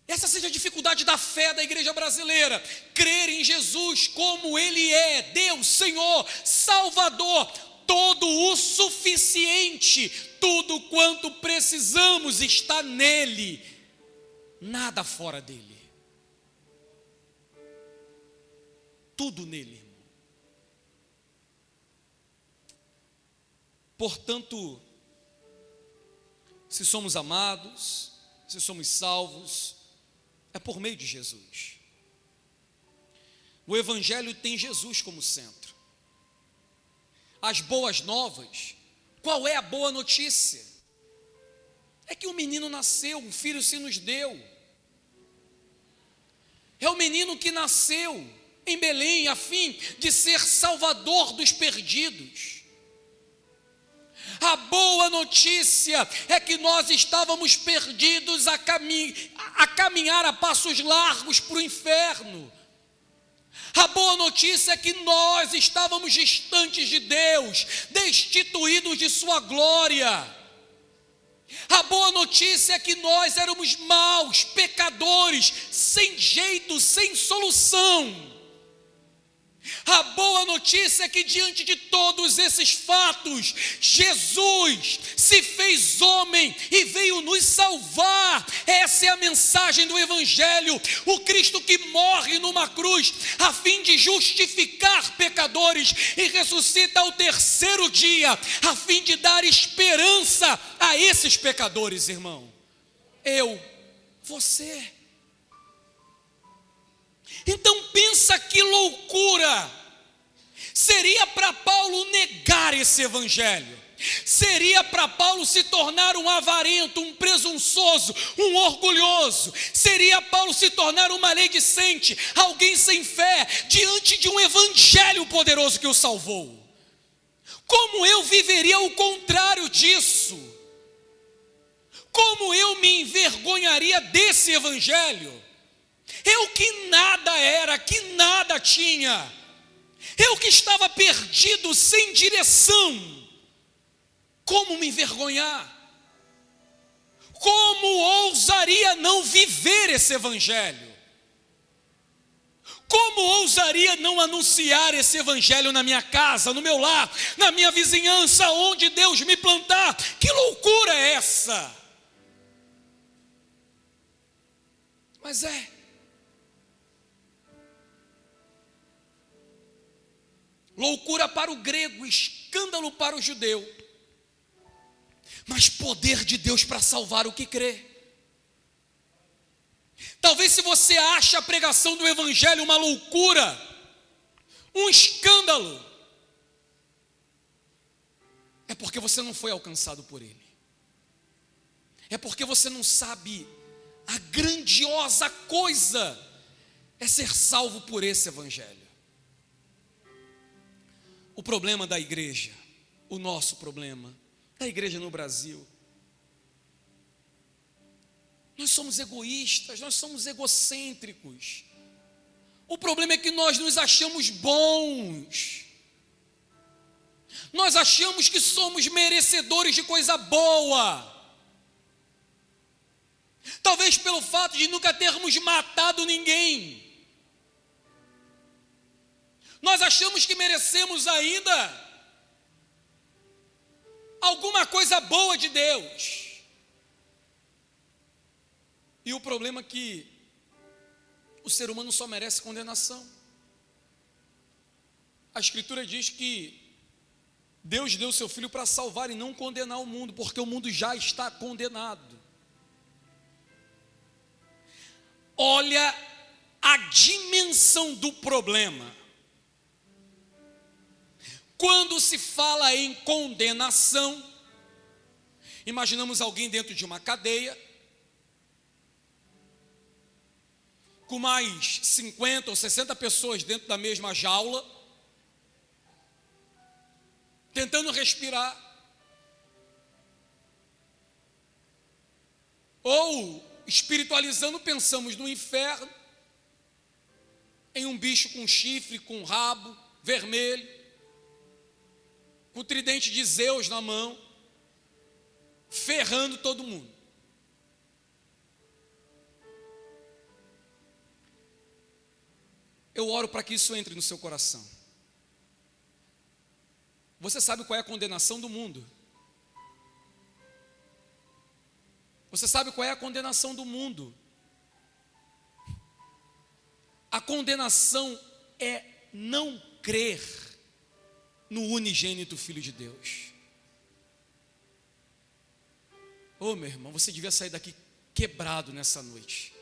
Essa seja a dificuldade da fé da igreja brasileira, crer em Jesus como Ele é, Deus, Senhor, Salvador, todo o suficiente, tudo quanto precisamos está nele, nada fora dele, tudo nele, irmão. Portanto, se somos amados, se somos salvos, é por meio de Jesus. O Evangelho tem Jesus como centro. As boas novas, qual é a boa notícia? É que um menino nasceu, um filho se nos deu. É o menino que nasceu em Belém, a fim de ser salvador dos perdidos. A boa notícia é que nós estávamos perdidos a caminhar a passos largos para o inferno. A boa notícia é que nós estávamos distantes de Deus, destituídos de sua glória. A boa notícia notícia é que nós éramos maus, pecadores, sem jeito, sem solução. A boa notícia é que diante de todos esses fatos, Jesus se fez homem e veio nos salvar. Essa é a mensagem do Evangelho. O Cristo que morre numa cruz a fim de justificar pecadores e ressuscita ao terceiro dia a fim de dar esperança a esses pecadores, irmão. Eu, você. Então pensa que loucura seria para Paulo negar esse evangelho. Seria para Paulo se tornar um avarento, um presunçoso, um orgulhoso. Seria Paulo se tornar um maledicente, alguém sem fé, diante de um evangelho poderoso que o salvou. Como eu viveria o contrário disso? Como eu me envergonharia desse evangelho? Eu que nada era, que nada tinha, eu que estava perdido, sem direção, como me envergonhar? Como ousaria não viver esse evangelho? Como ousaria não anunciar esse evangelho na minha casa, no meu lar, na minha vizinhança, onde Deus me plantar? Que loucura é essa? Mas loucura para o grego, escândalo para o judeu, mas poder de Deus para salvar o que crê. Talvez se você acha a pregação do evangelho uma loucura, um escândalo, é porque você não foi alcançado por ele. É porque você não sabe a grandiosa coisa é ser salvo por esse evangelho. O problema da igreja, o nosso problema, da igreja no Brasil, nós somos egoístas, nós somos egocêntricos. O problema é que nós nos achamos bons, nós achamos que somos merecedores de coisa boa. Talvez pelo fato de nunca termos matado ninguém, nós achamos que merecemos ainda alguma coisa boa de Deus. E o problema é que o ser humano só merece condenação. A Escritura diz que Deus deu seu Filho para salvar e não condenar o mundo, porque o mundo já está condenado. Olha a dimensão do problema. Quando se fala em condenação, imaginamos alguém dentro de uma cadeia, com mais 50 ou 60 pessoas dentro da mesma jaula, tentando respirar, ou espiritualizando, pensamos no inferno, em um bicho com chifre, com rabo vermelho, com o tridente de Zeus na mão, ferrando todo mundo. Eu oro para que isso entre no seu coração. Você sabe qual é a condenação do mundo? Você sabe qual é a condenação do mundo? A condenação é não crer no unigênito Filho de Deus. Oh, meu irmão, você devia sair daqui quebrado nessa noite,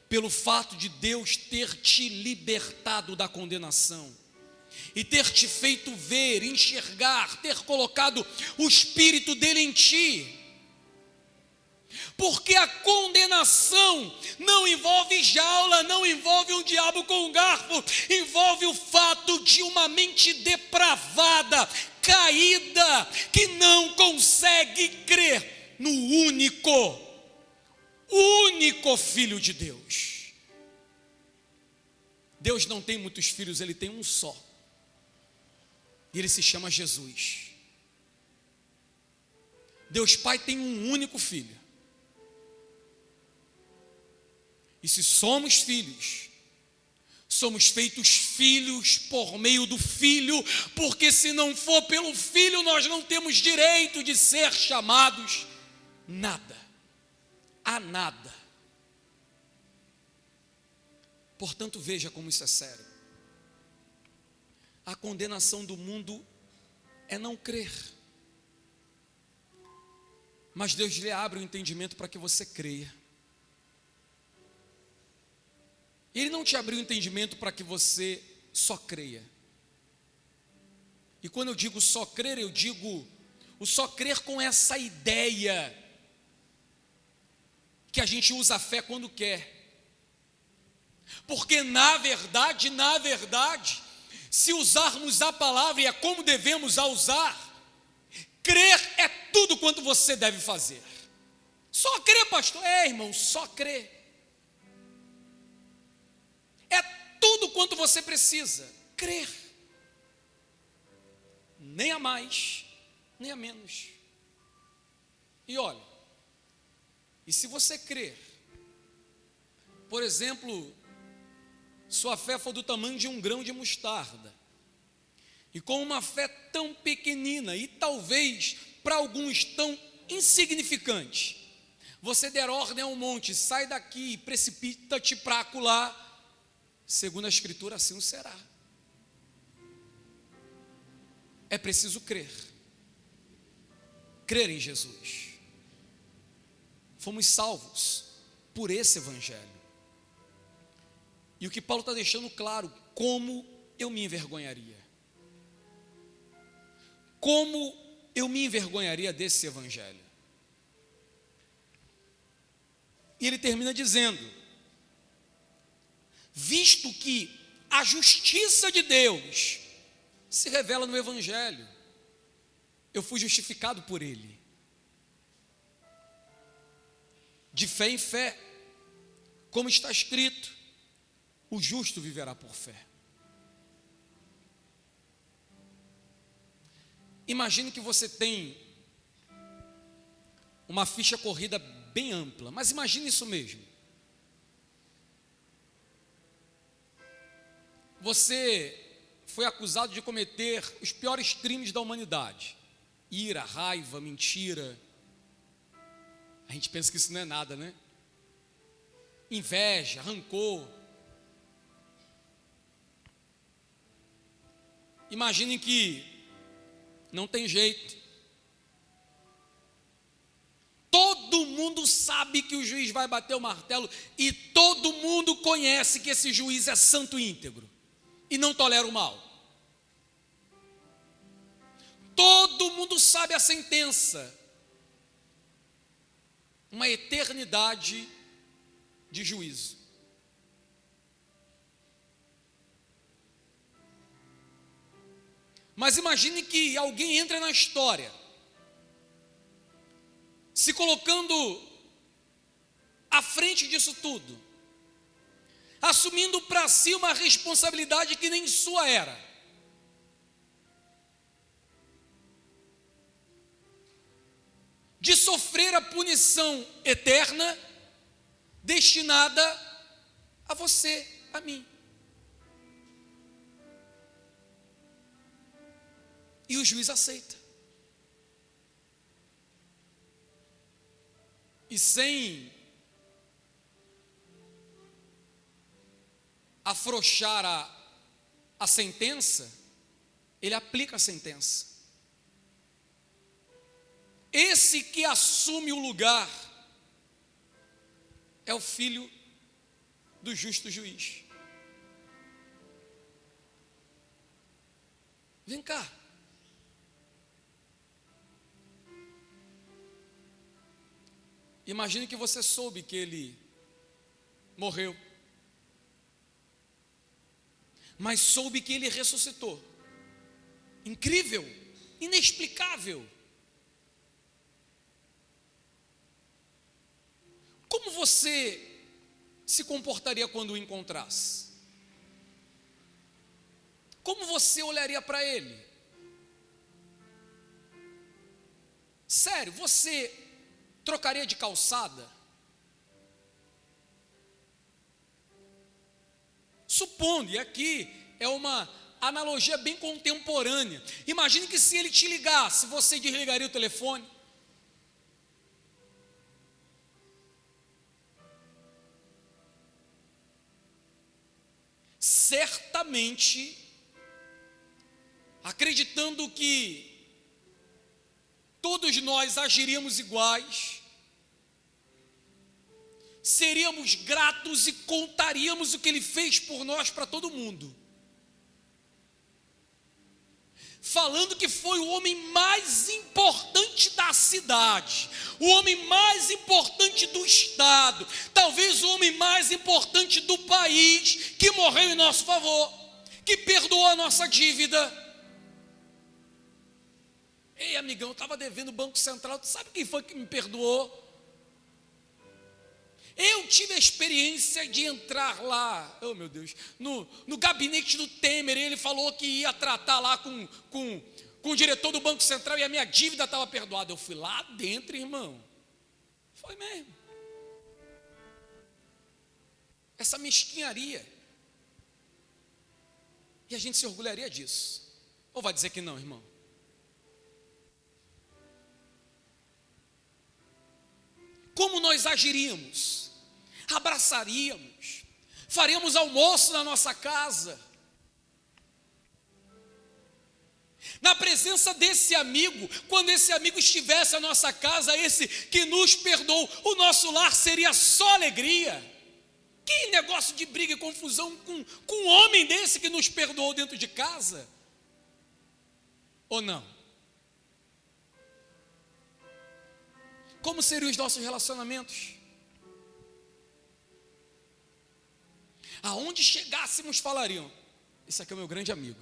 pelo fato de Deus ter te libertado da condenação e ter te feito ver, enxergar, ter colocado o Espírito dele em ti. Porque a condenação não envolve jaula, não envolve um diabo com um garfo, envolve o fato de uma mente depravada, caída, que não consegue crer no único Filho de Deus. Deus não tem muitos filhos, ele tem um só, e ele se chama Jesus. Deus Pai tem um único Filho. E se somos filhos, somos feitos filhos por meio do Filho, porque se não for pelo Filho, nós não temos direito de ser chamados nada, a nada. Portanto, veja como isso é sério. A condenação do mundo é não crer. Mas Deus lhe abre o entendimento para que você creia. Ele não te abriu o entendimento para que você só creia. E quando eu digo só crer, eu digo o só crer com essa ideia que a gente usa a fé quando quer. Porque na verdade, se usarmos a palavra, e é como devemos a usar, crer é tudo quanto você deve fazer. Só crer, pastor? Irmão, só crer. É tudo quanto você precisa, crer. Nem a mais, nem a menos. E olha, e se você crer, por exemplo, sua fé for do tamanho de um grão de mostarda, e com uma fé tão pequenina, e talvez para alguns tão insignificante, você der ordem ao monte, sai daqui e precipita-te para acolá, segundo a Escritura, assim o será. É preciso crer. Crer em Jesus. Fomos salvos por esse Evangelho. E o que Paulo está deixando claro, como eu me envergonharia. Como eu me envergonharia desse Evangelho. E ele termina dizendo: visto que a justiça de Deus se revela no Evangelho, eu fui justificado por ele, de fé em fé, como está escrito, o justo viverá por fé. Imagine que você tem uma ficha corrida bem ampla, mas imagine isso mesmo. Você foi acusado de cometer os piores crimes da humanidade: ira, raiva, mentira. A gente pensa que isso não é nada, né? Inveja, rancor. Imaginem que não tem jeito. Todo mundo sabe que o juiz vai bater o martelo e todo mundo conhece que esse juiz é santo e íntegro e não tolera o mal. Todo mundo sabe a sentença. Uma eternidade de juízo. Mas imagine que alguém entra na história, se colocando à frente disso tudo, assumindo para si uma responsabilidade que nem sua era. De sofrer a punição eterna destinada a você, a mim. E o juiz aceita. E sem afrouxar a sentença, ele aplica a sentença. Esse que assume o lugar é o filho do justo juiz. Vem cá. Imagine que você soube que ele morreu, mas soube que ele ressuscitou. Incrível, inexplicável. Como você se comportaria quando o encontrasse? Como você olharia para ele? Sério, você trocaria de calçada? Supondo, e aqui é uma analogia bem contemporânea. Imagine que se ele te ligasse, você desligaria o telefone? Certamente, acreditando que todos nós agiríamos iguais, seríamos gratos e contaríamos o que ele fez por nós para todo mundo, falando que foi o homem mais importante da cidade, o homem mais importante do estado, talvez o homem mais importante do país, que morreu em nosso favor, que perdoou a nossa dívida. Ei, amigão, eu estava devendo o Banco Central, tu sabe quem foi que me perdoou? Eu tive a experiência de entrar lá, oh meu Deus, no gabinete do Temer. Ele falou que ia tratar lá com o diretor do Banco Central e a minha dívida estava perdoada. Eu fui lá dentro, irmão. Foi mesmo. Essa mesquinharia. E a gente se orgulharia disso. Ou vai dizer que não, irmão? Como nós agiríamos? Abraçaríamos, faríamos almoço na nossa casa, na presença desse amigo. Quando esse amigo estivesse na nossa casa, esse que nos perdoou, o nosso lar seria só alegria. Que negócio de briga e confusão com um homem desse que nos perdoou dentro de casa? Ou não? Como seriam os nossos relacionamentos? Aonde chegássemos falariam: esse aqui é o meu grande amigo,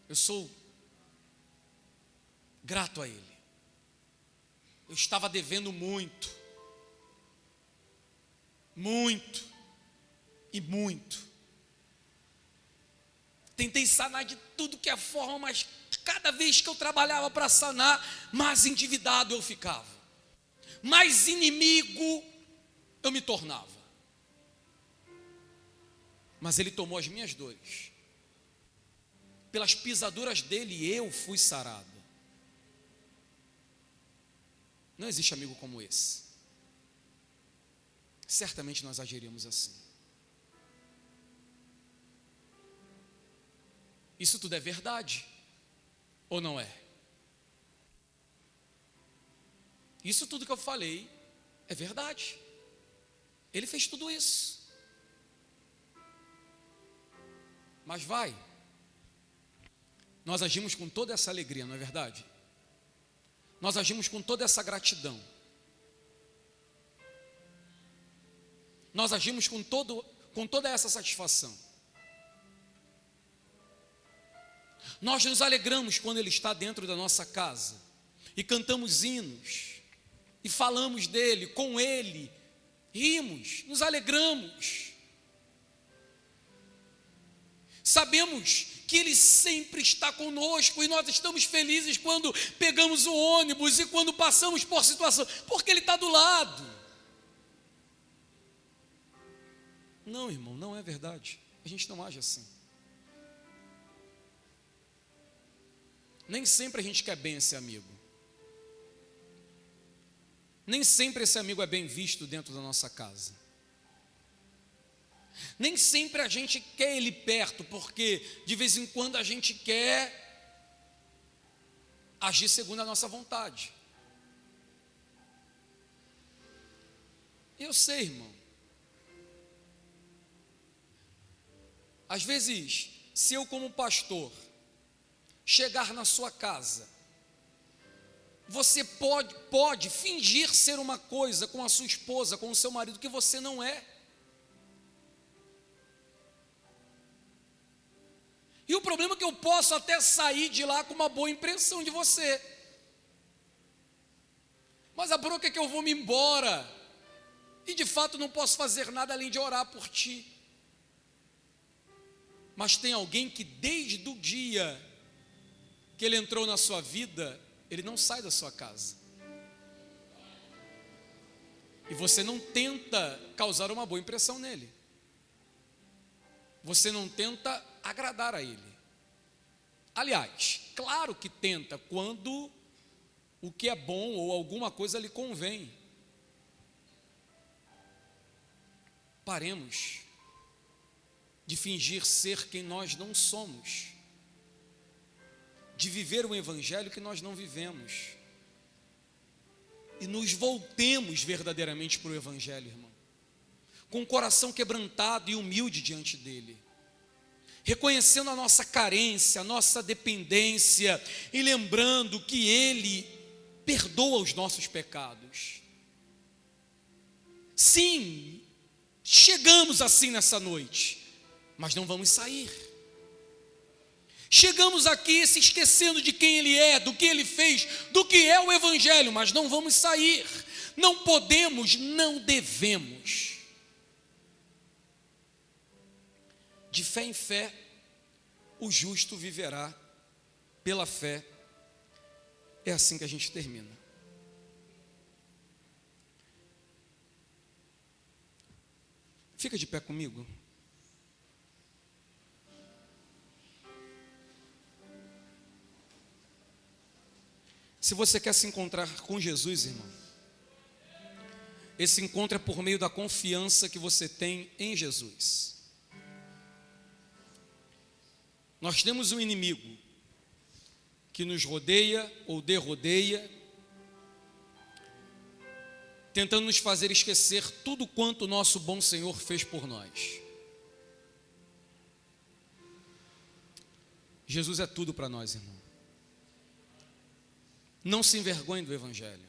eu sou grato a ele, eu estava devendo muito e muito, tentei sanar de tudo que é forma, mas cada vez que eu trabalhava para sanar, mais endividado eu ficava, mais inimigo eu me tornava. Mas ele tomou as minhas dores, pelas pisaduras dele eu fui sarado. Não existe amigo como esse. Certamente nós agiríamos assim. Isso tudo é verdade ou não é? Isso tudo que eu falei é verdade. Ele fez tudo isso. Mas nós agimos com toda essa alegria, não é verdade? Nós agimos com toda essa gratidão. Nós agimos com toda essa satisfação. Nós nos alegramos quando Ele está dentro da nossa casa e cantamos hinos e falamos dEle, com Ele, rimos, nos alegramos. Sabemos que Ele sempre está conosco e nós estamos felizes quando pegamos o ônibus e quando passamos por situação, porque Ele está do lado. Não, irmão, não é verdade. A gente não age assim. Nem sempre a gente quer bem esse amigo. Nem sempre esse amigo é bem visto dentro da nossa casa. Nem sempre a gente quer ele perto, porque de vez em quando a gente quer agir segundo a nossa vontade. Eu sei, irmão. Às vezes, se eu como pastor chegar na sua casa, você pode fingir ser uma coisa com a sua esposa, com o seu marido, que você não é. E o problema é que eu posso até sair de lá com uma boa impressão de você. Mas a bronca é que eu vou me embora. E de fato não posso fazer nada além de orar por ti. Mas tem alguém que desde o dia que ele entrou na sua vida, ele não sai da sua casa. E você não tenta causar uma boa impressão nele. Você não tenta agradar a ele. Aliás, claro que tenta quando o que é bom ou alguma coisa lhe convém. Paremos de fingir ser quem nós não somos, de viver um evangelho que nós não vivemos, e nos voltemos verdadeiramente para o evangelho, irmão, com o coração quebrantado e humilde diante dele, reconhecendo a nossa carência, a nossa dependência, e lembrando que ele perdoa os nossos pecados. Sim, chegamos assim nessa noite, mas não vamos sair. Chegamos aqui se esquecendo de quem ele é, do que ele fez, do que é o evangelho, mas não vamos sair. Não podemos, não devemos. De fé em fé, o justo viverá pela fé. É assim que a gente termina. Fica de pé comigo. Se você quer se encontrar com Jesus, irmão, esse encontro é por meio da confiança que você tem em Jesus. Nós temos um inimigo que nos rodeia ou derrodeia, tentando nos fazer esquecer tudo quanto o nosso bom Senhor fez por nós. Jesus é tudo para nós, irmão. Não se envergonhe do evangelho.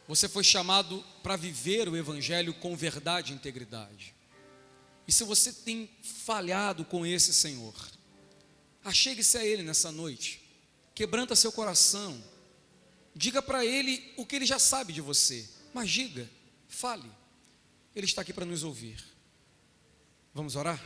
Você foi chamado para viver o evangelho com verdade e integridade. E se você tem falhado com esse Senhor, achegue-se a Ele nessa noite, quebranta seu coração, diga para Ele o que Ele já sabe de você, mas diga, fale, Ele está aqui para nos ouvir. Vamos orar?